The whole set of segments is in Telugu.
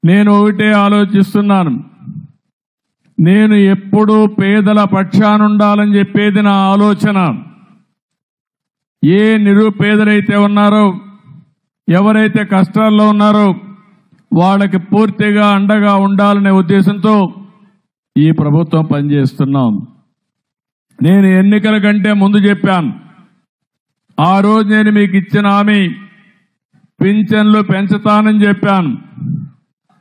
నేను ఒకటే ఆలోచిస్తున్నాను. నేను ఎప్పుడూ పేదల పక్షానుండాలని చెప్పేది నా ఆలోచన. ఏ నిరుపేదలైతే ఉన్నారో, ఎవరైతే కష్టాల్లో ఉన్నారో వాళ్ళకి పూర్తిగా అండగా ఉండాలనే ఉద్దేశంతో ఈ ప్రభుత్వం పనిచేస్తున్నాం. నేను ఎన్నికల కంటే ముందు చెప్పాను. ఆ రోజు నేను మీకు ఇచ్చిన హామీ పింఛన్లు పెంచుతానని చెప్పాను.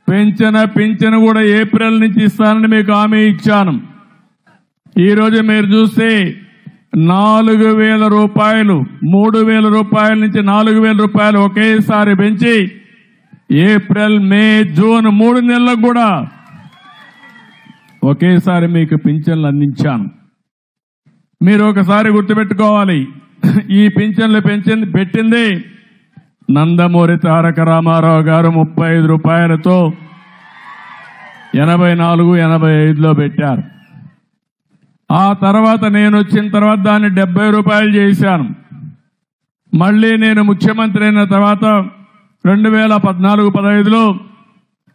పింఛను కూడా ఏప్రిల్ నుంచి ఇస్తానని మీకు హామీ ఇచ్చాను. ఈరోజు మీరు చూస్తే 4,000 రూపాయలు, 3,000 రూపాయల నుంచి 4,000 రూపాయలు ఒకేసారి పెంచి ఏప్రిల్, మే, జూన్ 3 నెలలకు కూడా ఒకేసారి మీకు పింఛన్లు అందించాను. మీరు ఒకసారి గుర్తుపెట్టుకోవాలి, ఈ పింఛన్లు పెట్టింది నందమూరి తారక రామారావు గారు 35 రూపాయలతో 84, 85లో పెట్టారు. ఆ తర్వాత నేను వచ్చిన తర్వాత దాన్ని 70 రూపాయలు చేశాను. మళ్ళీ నేను ముఖ్యమంత్రి అయిన తర్వాత 2014-15లో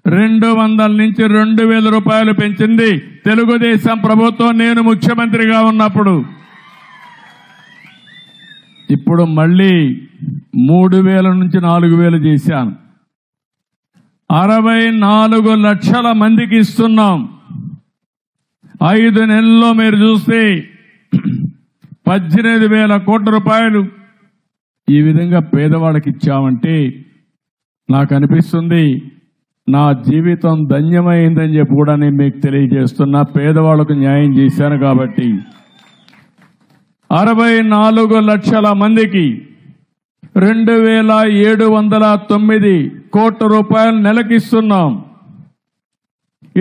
200 నుంచి 2,000 రూపాయలు పెంచింది తెలుగుదేశం ప్రభుత్వం నేను ముఖ్యమంత్రిగా ఉన్నప్పుడు. ఇప్పుడు మళ్ళీ 3,000 నుంచి 4,000 చేశాను. 64 లక్షల మందికి ఇస్తున్నాం. 5 నెలల్లో మీరు చూస్తే 18,000 కోట్ల రూపాయలు ఈ విధంగా పేదవాళ్ళకి ఇచ్చామంటే నాకు అనిపిస్తుంది నా జీవితం ధన్యమైందని చెప్పి కూడా నేను మీకు తెలియజేస్తున్నా. పేదవాళ్లకు న్యాయం చేశాను కాబట్టి 64 లక్షల మందికి 2,709 కోట్ల రూపాయలు నెలకిస్తున్నాం.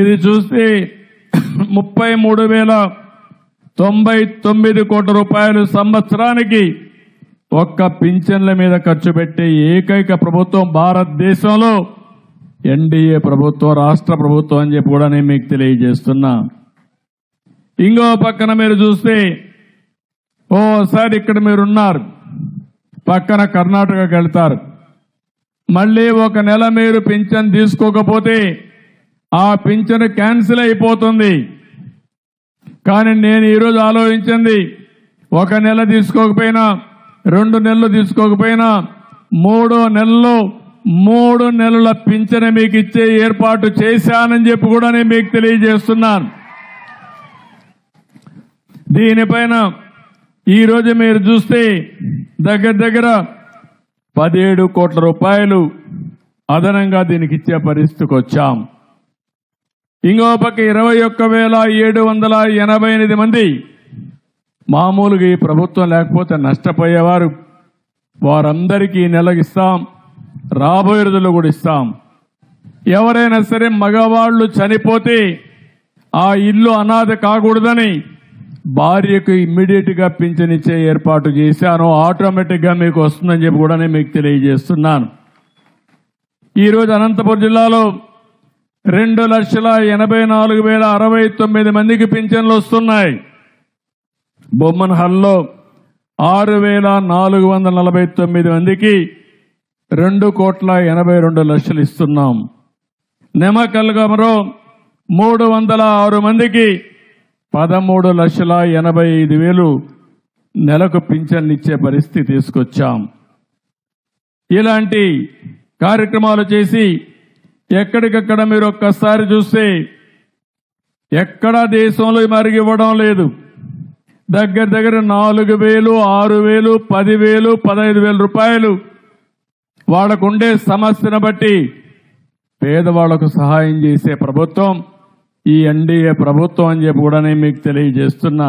ఇది చూస్తే 33,099 కోట్ల రూపాయలు సంవత్సరానికి ఒక్క పింఛన్ల మీద ఖర్చు పెట్టే ఏకైక ప్రభుత్వం భారతదేశంలో ఎన్డీఏ ప్రభుత్వం, రాష్ట్ర ప్రభుత్వం అని చెప్పి కూడా నేను మీకు తెలియజేస్తున్నా. ఇంకో పక్కన మీరు చూస్తే ఓసారి ఇక్కడ మీరున్నారు, పక్కన కర్ణాటకకి వెళ్తారు. మళ్ళీ ఒక నెల మీరు పింఛన్ తీసుకోకపోతే ఆ పింఛన్ క్యాన్సిల్ అయిపోతుంది. కానీ నేను ఈరోజు ఆలోచించింది, ఒక నెల తీసుకోకపోయినా, 2 నెలలు తీసుకోకపోయినా, 3వ నెలలో 3 నెలల పింఛన్ మీకు ఇచ్చే ఏర్పాటు చేశానని చెప్పి కూడా నేను మీకు తెలియజేస్తున్నాను. దీనిపైన ఈరోజు మీరు చూస్తే దగ్గర 17 కోట్ల రూపాయలు అదనంగా దీనికి ఇచ్చే పరిస్థితికి వచ్చాం. ఇంకో పక్క 21,788 మంది మామూలుగా ఈ ప్రభుత్వం లేకపోతే నష్టపోయేవారు, వారందరికీ ఈ నెలకు ఇస్తాం, రాబోయే రోజుల్లో కూడా ఇస్తాం. ఎవరైనా సరే మగవాళ్లు చనిపోతే ఆ ఇల్లు అనాథ కాకూడదని భార్యకు ఇమ్మీడియట్ గా పింఛన్ ఇచ్చే ఏర్పాటు చేశాను. ఆటోమేటిక్ గా మీకు వస్తుందని చెప్పి కూడా నేను మీకు తెలియజేస్తున్నాను. ఈరోజు అనంతపురం జిల్లాలో 2,84,069 మందికి పింఛన్లు వస్తున్నాయి. బొమ్మన్హల్లో 6,449 మందికి 2,82,00,000 ఇస్తున్నాం. నెమకల్గమలో 306 మందికి 13,85,000 నెలకు పింఛన్లు ఇచ్చే పరిస్థితి తీసుకొచ్చాం. ఇలాంటి కార్యక్రమాలు చేసి ఎక్కడికక్కడ మీరు ఒక్కసారి చూస్తే ఎక్కడా దేశంలో మరిగి ఇవ్వడం లేదు. దగ్గర 4,000, 6,000, 10,000, 15,000 రూపాయలు వాళ్ళకుండే సమస్యను బట్టి పేదవాళ్లకు సహాయం చేసే ప్రభుత్వం ఈ ఎన్డీఏ ప్రభుత్వం అని చెప్పి కూడా నేను మీకు తెలియజేస్తున్నా.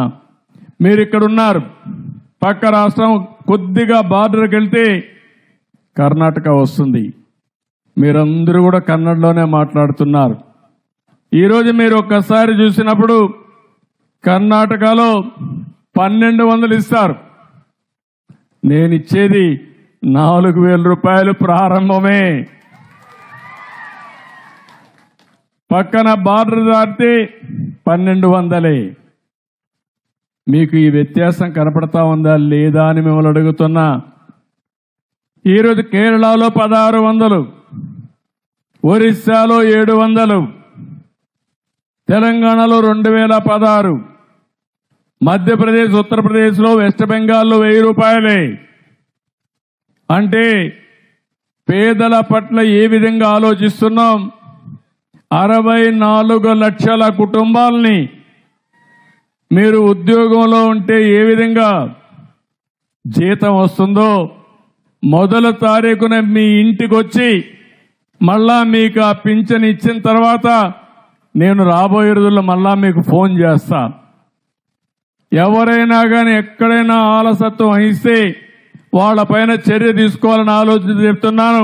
మీరు ఇక్కడ ఉన్నారు, పక్క రాష్ట్రం కొద్దిగా బార్డర్కి వెళ్తే కర్ణాటక వస్తుంది. మీరందరూ కూడా కన్నడలోనే మాట్లాడుతున్నారు. ఈరోజు మీరు ఒక్కసారి చూసినప్పుడు కర్ణాటకలో 1,200 ఇస్తారు. నేను ఇచ్చేది 4,000 రూపాయలు ప్రారంభమే. పక్కన బార్డర్ దాటితే 1,200. మీకు ఈ వ్యత్యాసం కనపడతా ఉందా లేదా అని మిమ్మల్ని అడుగుతున్నా. ఈరోజు కేరళలో 1,600, ఒరిస్సాలో 700, తెలంగాణలో 2016, మధ్యప్రదేశ్, ఉత్తరప్రదేశ్లో, వెస్ట్ బెంగాల్లో 1000 రూపాయలే. అంటే పేదల పట్ల ఏ విధంగా ఆలోచిస్తున్నాం? 64 లక్షల కుటుంబాలని మీరు ఉద్యోగంలో ఉంటే ఏ విధంగా జీతం వస్తుందో మొదటి తారీఖున మీ ఇంటికి వచ్చి మళ్ళా మీకు ఆ పింఛన్ ఇచ్చిన తర్వాత నేను రాబోయే రోజుల్లో మళ్ళా మీకు ఫోన్ చేస్తా. ఎవరైనా కానీ ఎక్కడైనా ఆలసత్వం వహిస్తే వాళ్ళపైన చర్య తీసుకోవాలని ఆలోచన చెప్తున్నాను.